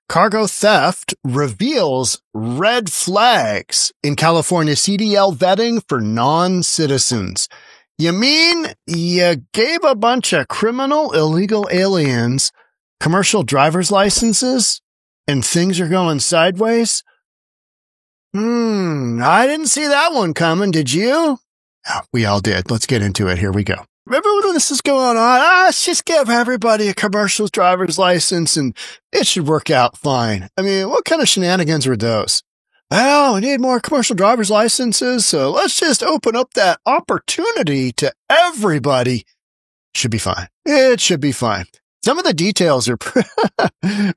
Cargo theft reveals red flags in California CDL vetting for non-citizens. You mean you gave a bunch of criminal illegal aliens commercial driver's licenses and things are going sideways? I didn't see that one coming, did you? Oh, we all did. Let's get into it. Here we go. Remember when this is going on? Let's just give everybody a commercial driver's license and it should work out fine. I mean, what kind of shenanigans were those? Well, we need more commercial driver's licenses, so let's just open up that opportunity to everybody. Should be fine. It should be fine. Some of the details are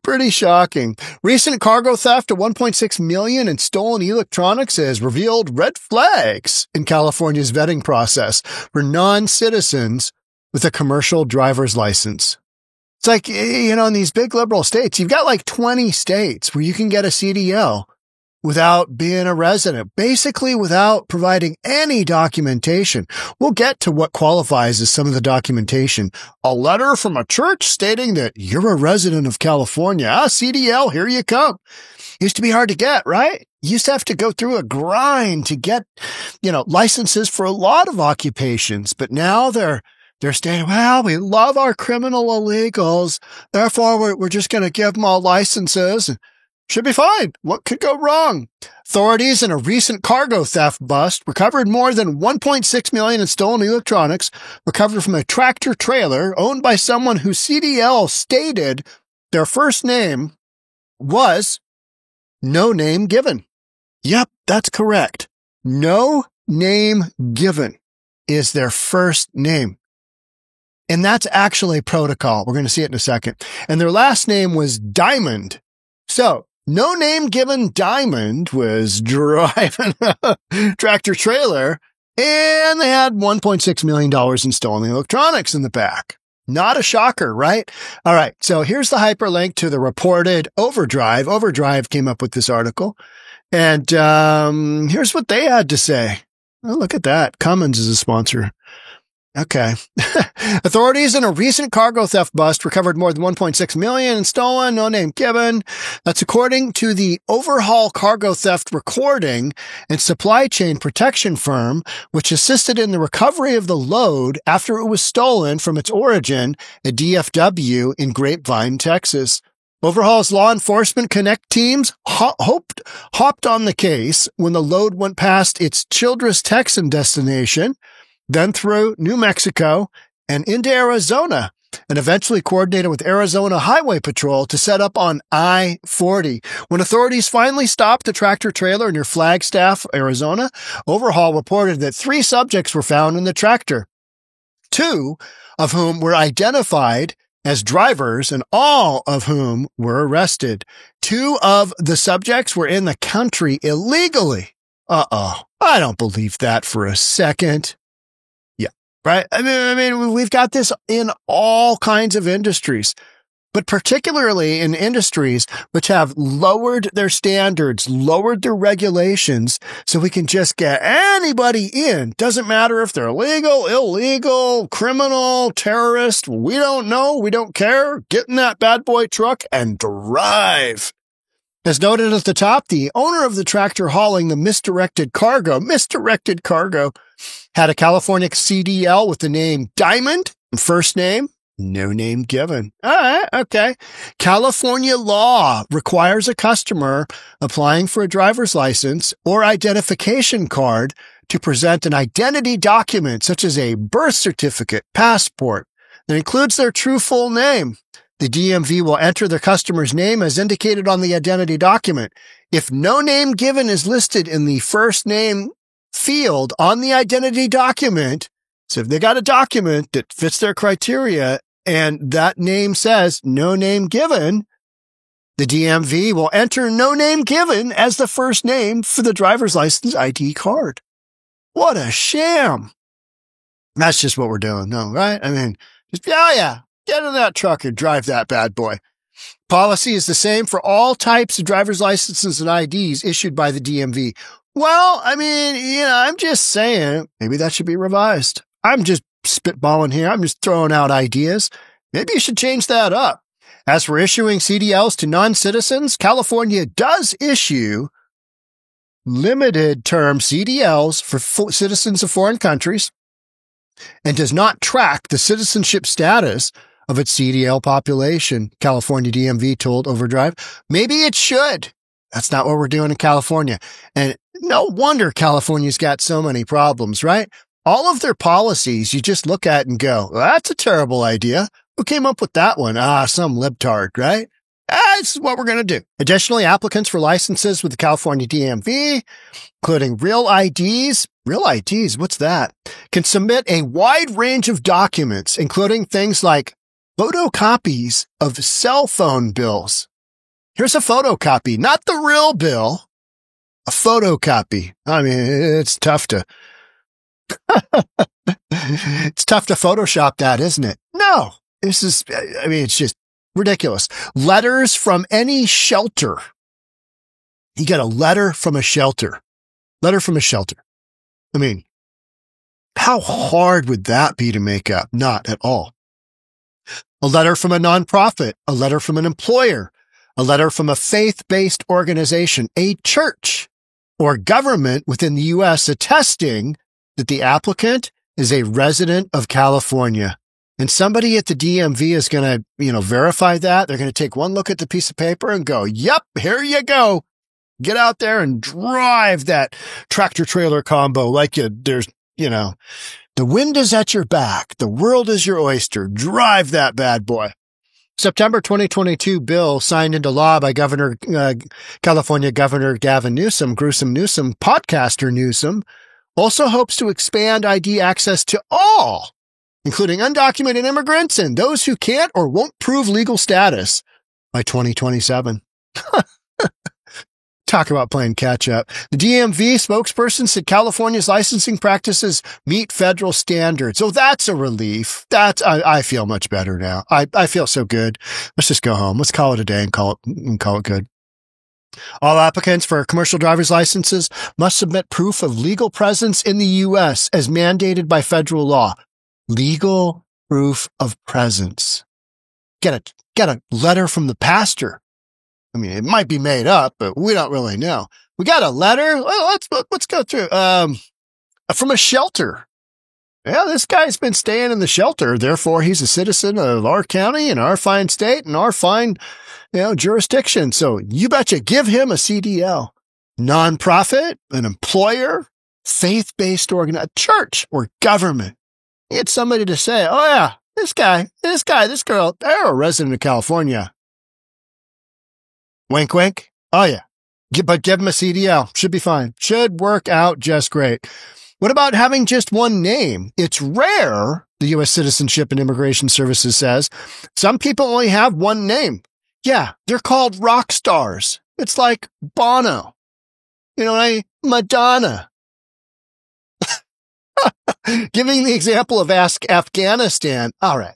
pretty shocking. Recent cargo theft of $1.6 million in stolen electronics has revealed red flags in California's vetting process for non-citizens with a commercial driver's license. It's like, in these big liberal states, you've got like 20 states where you can get a CDL without being a resident, basically without providing any documentation. We'll get to what qualifies as some of the documentation. A letter from a church stating that you're a resident of California. CDL, here you come. Used to be hard to get, right? You used to have to go through a grind to get, licenses for a lot of occupations, but now they're saying, well, we love our criminal illegals. Therefore, we're just going to give them all licenses. Should be fine. What could go wrong? Authorities in a recent cargo theft bust recovered more than $1.6 million in stolen electronics, recovered from a tractor trailer owned by someone whose CDL stated their first name was No Name Given. Yep, that's correct. No Name Given is their first name. And that's actually protocol. We're going to see it in a second. And their last name was Diamond. So, No Name Given Diamond was driving a tractor trailer and they had $1.6 million in stolen electronics in the back. Not a shocker, right? All right. So here's the hyperlink to the reported Overdrive. Overdrive came up with this article and, here's what they had to say. Oh, look at that. Cummins is a sponsor. Okay. Authorities in a recent cargo theft bust recovered more than $1.6 million in stolen, no name given. That's according to the Overhaul Cargo Theft Recording and Supply Chain Protection firm, which assisted in the recovery of the load after it was stolen from its origin at DFW in Grapevine, Texas. Overhaul's law enforcement connect teams hopped on the case when the load went past its Childress, Texan destination, then through New Mexico and into Arizona, and eventually coordinated with Arizona Highway Patrol to set up on I-40. When authorities finally stopped the tractor trailer near Flagstaff, Arizona, Overhaul reported that 3 subjects were found in the tractor, 2 of whom were identified as drivers and all of whom were arrested. 2 of the subjects were in the country illegally. I don't believe that for a second. Right? I mean, we've got this in all kinds of industries, but particularly in industries which have lowered their standards, lowered their regulations, so we can just get anybody in. Doesn't matter if they're legal, illegal, criminal, terrorist. We don't know. We don't care. Get in that bad boy truck and drive. As noted at the top, the owner of the tractor hauling the misdirected cargo, had a California CDL with the name Diamond, first name, no name given. All right, okay. California law requires a customer applying for a driver's license or identification card to present an identity document such as a birth certificate, passport, that includes their true full name. The DMV will enter the customer's name as indicated on the identity document. If no name given is listed in the first name field on the identity document, so if they got a document that fits their criteria and that name says no name given, the DMV will enter no name given as the first name for the driver's license ID card. What a sham. That's just what we're doing, though, right? I mean, just, get in that truck and drive that bad boy. Policy is the same for all types of driver's licenses and IDs issued by the DMV. Well, I mean, I'm just saying, maybe that should be revised. I'm just spitballing here. I'm just throwing out ideas. Maybe you should change that up. As for issuing CDLs to non-citizens, California does issue limited term CDLs for citizens of foreign countries and does not track the citizenship status of its CDL population, California DMV told Overdrive. Maybe it should. That's not what we're doing in California. And no wonder California's got so many problems, right? All of their policies, you just look at and go, well, that's a terrible idea. Who came up with that one? Some libtard, right? This is what we're going to do. Additionally, applicants for licenses with the California DMV, including real IDs, what's that? Can submit a wide range of documents, including things like photocopies of cell phone bills. Here's a photocopy, not the real bill, a photocopy. I mean, it's tough to Photoshop that, isn't it? No, it's just ridiculous. Letters from any shelter. You get a letter from a shelter. I mean, how hard would that be to make up? Not at all. A letter from a nonprofit, a letter from an employer, a letter from a faith-based organization, a church, or government within the U.S. attesting that the applicant is a resident of California. And somebody at the DMV is going to, verify that. They're going to take one look at the piece of paper and go, yep, here you go. Get out there and drive that tractor trailer combo like the wind is at your back. The world is your oyster. Drive that bad boy. September 2022 bill signed into law by California Governor Gavin Newsom, Gruesome Newsom, podcaster Newsom, also hopes to expand ID access to all, including undocumented immigrants and those who can't or won't prove legal status by 2027. Talk about playing catch up. The DMV spokesperson said California's licensing practices meet federal standards. Oh, that's a relief. I feel much better now. I feel so good. Let's just go home. Let's call it a day and call it good. All applicants for commercial driver's licenses must submit proof of legal presence in the U.S. as mandated by federal law. Legal proof of presence. Get a letter from the pastor. I mean, it might be made up, but we don't really know. We got a letter. Well, let's go through. From a shelter. Yeah, this guy's been staying in the shelter. Therefore, he's a citizen of our county and our fine state and our fine, jurisdiction. So you betcha give him a CDL. Nonprofit, an employer, faith-based a church or government. You get somebody to say, oh yeah, this guy, this girl, they're a resident of California. Wink, wink. Oh, yeah. But give him a CDL. Should be fine. Should work out just great. What about having just one name? It's rare, the U.S. Citizenship and Immigration Services says. Some people only have one name. Yeah, they're called rock stars. It's like Bono. Madonna. Giving the example of Afghanistan. All right.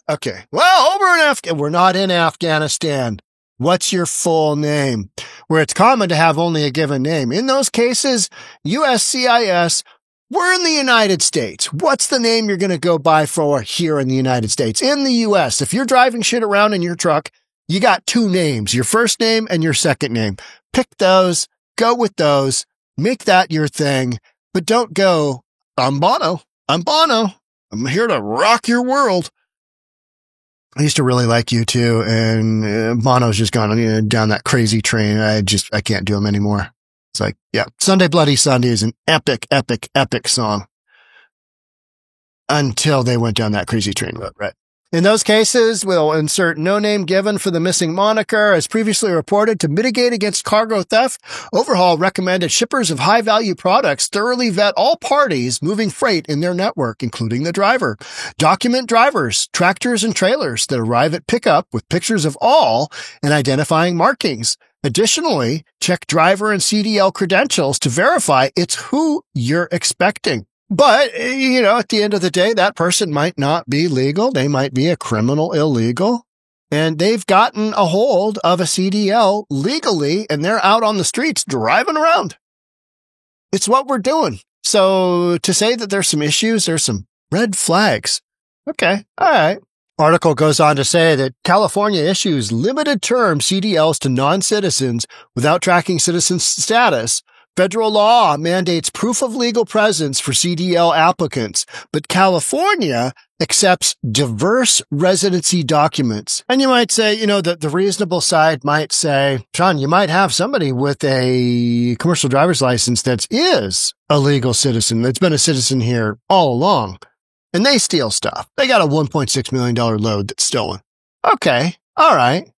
Okay. Well, over in Afghanistan, we're not in Afghanistan. What's your full name? Where it's common to have only a given name. In those cases, USCIS, we're in the United States. What's the name you're going to go by for here in the United States? In the U.S., if you're driving shit around in your truck, you got two names, your first name and your second name. Pick those, go with those, make that your thing, but don't go, I'm Bono. I'm here to rock your world. I used to really like U2, and Bono's just gone down that crazy train. I can't do him anymore. It's like, yeah, Sunday Bloody Sunday is an epic, epic, epic song. Until they went down that crazy train road, right? In those cases, we'll insert no name given for the missing moniker. As previously reported, to mitigate against cargo theft, Overhaul recommended shippers of high-value products thoroughly vet all parties moving freight in their network, including the driver. Document drivers, tractors, and trailers that arrive at pickup with pictures of all and identifying markings. Additionally, check driver and CDL credentials to verify it's who you're expecting. But, at the end of the day, that person might not be legal. They might be a criminal illegal, and they've gotten a hold of a CDL legally, and they're out on the streets driving around. It's what we're doing. So to say that there's some issues, there's some red flags. Okay. All right. Article goes on to say that California issues limited term CDLs to non-citizens without tracking citizen status. Federal law mandates proof of legal presence for CDL applicants, but California accepts diverse residency documents. And you might say, the reasonable side might say, Sean, you might have somebody with a commercial driver's license that is a legal citizen, that's been a citizen here all along, and they steal stuff. They got a $1.6 million load that's stolen. Okay. All right.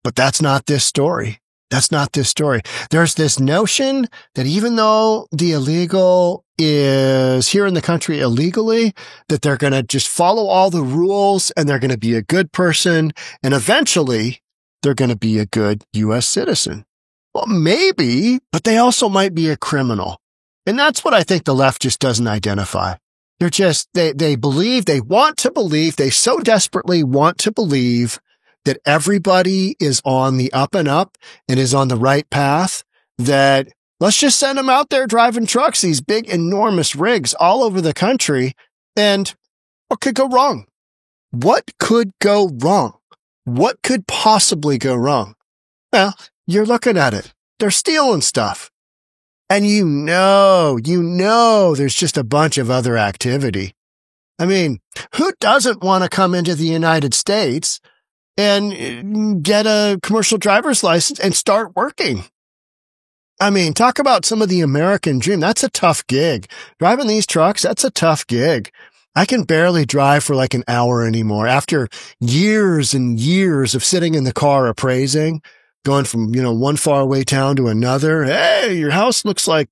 But that's not this story. That's not this story. There's this notion that even though the illegal is here in the country illegally, that they're going to just follow all the rules and they're going to be a good person and eventually they're going to be a good U.S. citizen. Well, maybe, but they also might be a criminal. And that's what I think the left just doesn't identify. They're just, they believe, they want to believe, they so desperately want to believe that everybody is on the up and up and is on the right path, that let's just send them out there driving trucks, these big, enormous rigs all over the country. And what could go wrong? What could go wrong? What could possibly go wrong? Well, you're looking at it. They're stealing stuff. And there's just a bunch of other activity. I mean, who doesn't want to come into the United States and get a commercial driver's license and start working? I mean, talk about some of the American dream. That's a tough gig. Driving these trucks, that's a tough gig. I can barely drive for like an hour anymore after years and years of sitting in the car appraising, going from, one faraway town to another. Hey, your house looks like,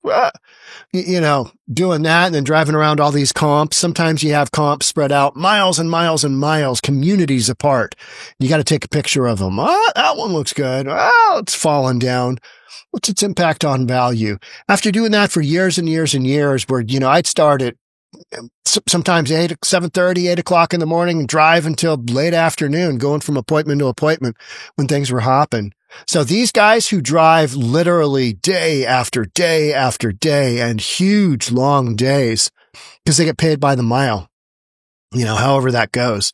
doing that and then driving around all these comps. Sometimes you have comps spread out miles and miles and miles, communities apart. You got to take a picture of them. Oh, that one looks good. Oh, it's fallen down. What's its impact on value? After doing that for years and years and years, where, I'd start at sometimes 7:30, 8 o'clock in the morning and drive until late afternoon, going from appointment to appointment when things were hopping. So these guys who drive literally day after day after day and huge long days because they get paid by the mile, however that goes.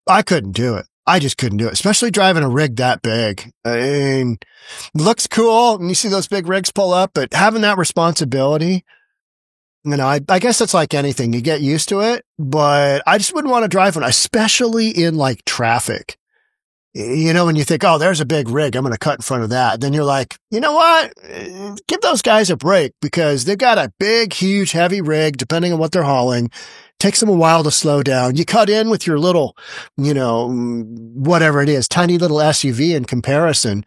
I couldn't do it. I just couldn't do it, especially driving a rig that big. I mean, it looks cool and you see those big rigs pull up, but having that responsibility, I guess that's like anything. You get used to it, but I just wouldn't want to drive one, especially in like traffic. When you think, oh, there's a big rig, I'm going to cut in front of that. Then you're like, you know what? Give those guys a break because they've got a big, huge, heavy rig, depending on what they're hauling. Takes them a while to slow down. You cut in with your little, whatever it is, tiny little SUV in comparison.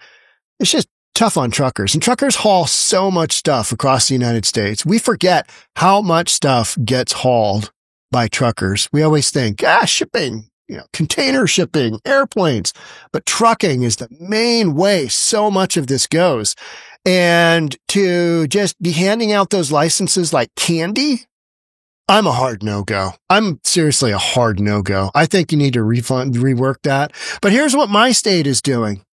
It's just tough on truckers. And truckers haul so much stuff across the United States. We forget how much stuff gets hauled by truckers. We always think, shipping. Container shipping, airplanes, but trucking is the main way so much of this goes. And to just be handing out those licenses like candy, I'm a hard no-go. I'm seriously a hard no-go. I think you need to rework that. But here's what my state is doing.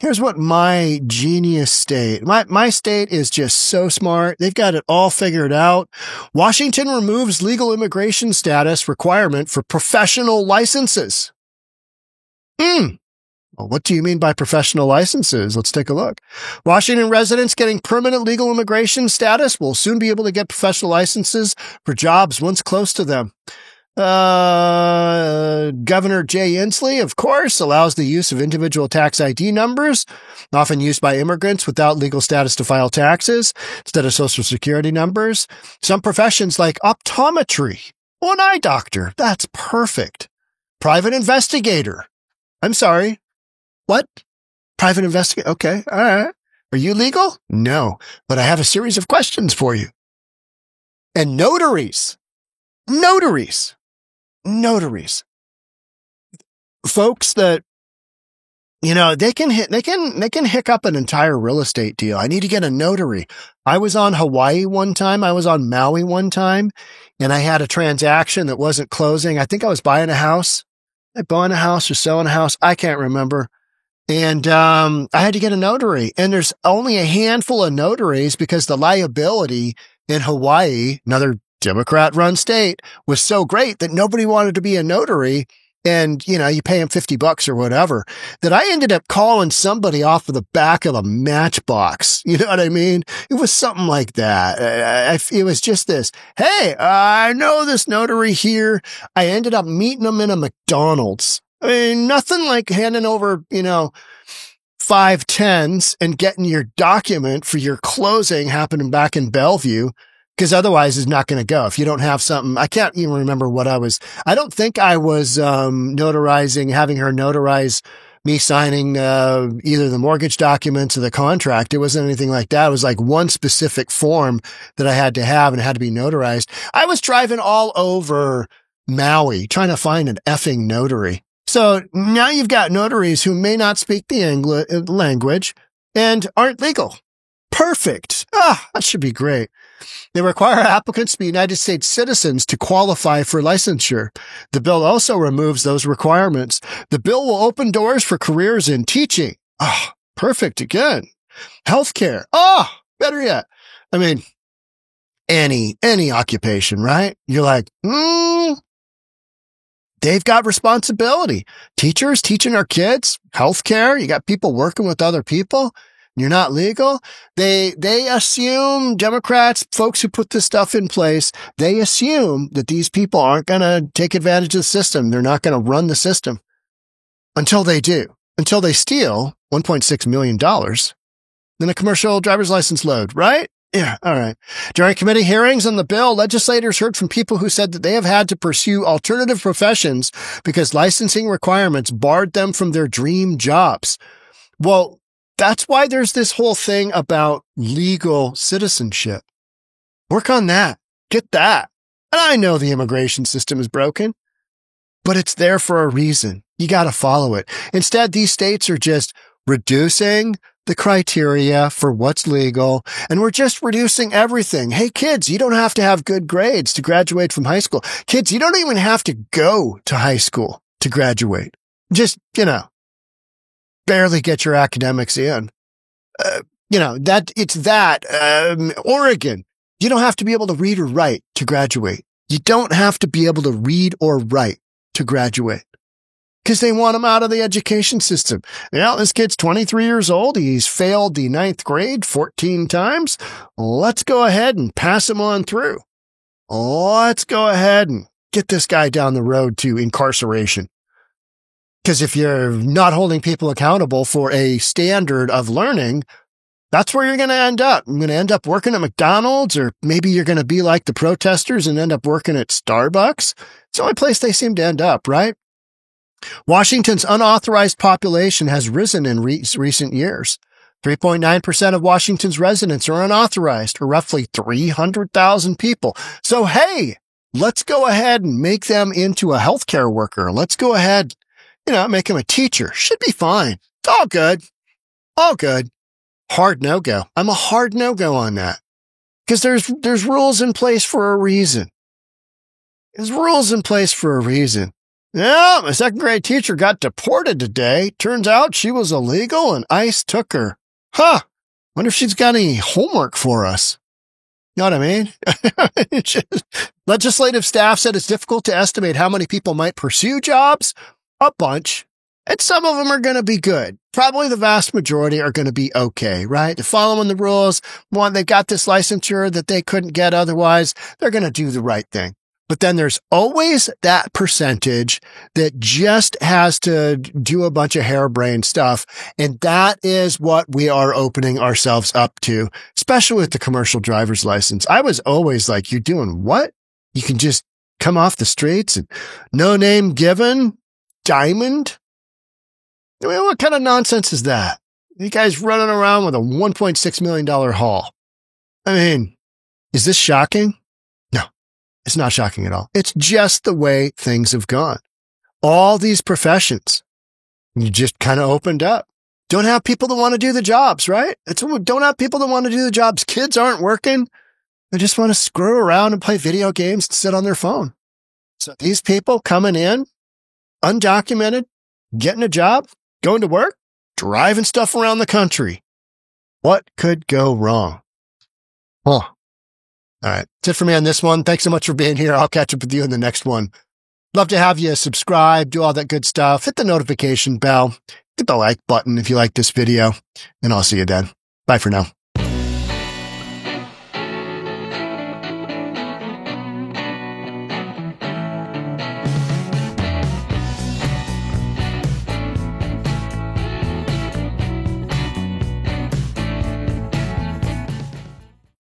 Here's what my genius state, my state is just so smart. They've got it all figured out. Washington removes legal immigration status requirement for professional licenses. Well, what do you mean by professional licenses? Let's take a look. Washington residents getting permanent legal immigration status will soon be able to get professional licenses for jobs once close to them. Governor Jay Inslee, of course, allows the use of individual tax ID numbers, often used by immigrants without legal status to file taxes, instead of social security numbers. Some professions like optometry, an eye doctor, that's perfect. Private investigator. I'm sorry. What? Private investigator? Okay. All right. Are you legal? No, but I have a series of questions for you. And notaries. Folks that, they can hiccup an entire real estate deal. I need to get a notary. I was on Hawaii one time. I was on Maui one time and I had a transaction that wasn't closing. I think I was buying a house. Buying a house or selling a house. I can't remember. And, I had to get a notary and there's only a handful of notaries because the liability in Hawaii, another Democrat-run state was so great that nobody wanted to be a notary. And, you pay them $50 or whatever, that I ended up calling somebody off of the back of a Matchbox. You know what I mean? It was something like that. It was just this, hey, I know this notary here. I ended up meeting him in a McDonald's. I mean, nothing like handing over, 5 tens and getting your document for your closing happening back in Bellevue. Because otherwise it's not going to go. If you don't have something, I can't even remember I don't think I was, having her notarize me signing, either the mortgage documents or the contract. It wasn't anything like that. It was like one specific form that I had to have and it had to be notarized. I was driving all over Maui trying to find an effing notary. So now you've got notaries who may not speak the language and aren't legal. Perfect. That should be great. They require applicants to be United States citizens to qualify for licensure. The bill also removes those requirements. The bill will open doors for careers in teaching. Perfect again. Healthcare. Better yet. I mean, any occupation, right? You're like, they've got responsibility. Teachers teaching our kids, healthcare. You got people working with other people. You're not legal. They assume, Democrats, folks who put this stuff in place, they assume that these people aren't going to take advantage of the system. They're not going to run the system until they do, until they steal $1.6 million in a commercial driver's license load, right? Yeah. All right. During committee hearings on the bill, legislators heard from people who said that they have had to pursue alternative professions because licensing requirements barred them from their dream jobs. Well, that's why there's this whole thing about legal citizenship. Work on that. Get that. And I know the immigration system is broken, but it's there for a reason. You got to follow it. Instead, these states are just reducing the criteria for what's legal, and we're just reducing everything. Hey, kids, you don't have to have good grades to graduate from high school. Kids, you don't even have to go to high school to graduate. Just, barely get your academics in. Oregon, you don't have to be able to read or write to graduate. You don't have to be able to read or write to graduate because they want them out of the education system. This kid's 23 years old. He's failed the 9th grade 14 times. Let's go ahead and pass him on through. Let's go ahead and get this guy down the road to incarceration. Because if you're not holding people accountable for a standard of learning, that's where you're going to end up. You're going to end up working at McDonald's, or maybe you're going to be like the protesters and end up working at Starbucks. It's the only place they seem to end up, right? Washington's unauthorized population has risen in recent years. 3.9% of Washington's residents are unauthorized, or roughly 300,000 people. So, hey, let's go ahead and make them into a healthcare worker. Let's go ahead, make him a teacher. Should be fine. It's all good. All good. Hard no-go. I'm a hard no-go on that. Because there's rules in place for a reason. There's rules in place for a reason. Yeah, my 2nd grade teacher got deported today. Turns out she was illegal and ICE took her. Wonder if she's got any homework for us. You know what I mean? Legislative staff said it's difficult to estimate how many people might pursue jobs. A bunch. And some of them are going to be good. Probably the vast majority are going to be okay, right? They're following the rules. They've got this licensure that they couldn't get otherwise. They're going to do the right thing. But then there's always that percentage that just has to do a bunch of harebrained stuff. And that is what we are opening ourselves up to, especially with the commercial driver's license. I was always like, you're doing what? You can just come off the streets and no name given? Diamond? I mean, what kind of nonsense is that? You guys running around with a $1.6 million haul. I mean, is this shocking? No, it's not shocking at all. It's just the way things have gone. All these professions, you just kind of opened up. Don't have people that want to do the jobs, right? Don't have people that want to do the jobs. Kids aren't working. They just want to screw around and play video games and sit on their phone. So these people coming in, undocumented, getting a job, going to work, driving stuff around the country. What could go wrong? All right. That's it for me on this one. Thanks so much for being here. I'll catch up with you in the next one. Love to have you subscribe, do all that good stuff. Hit the notification bell. Hit the like button if you like this video. And I'll see you then. Bye for now.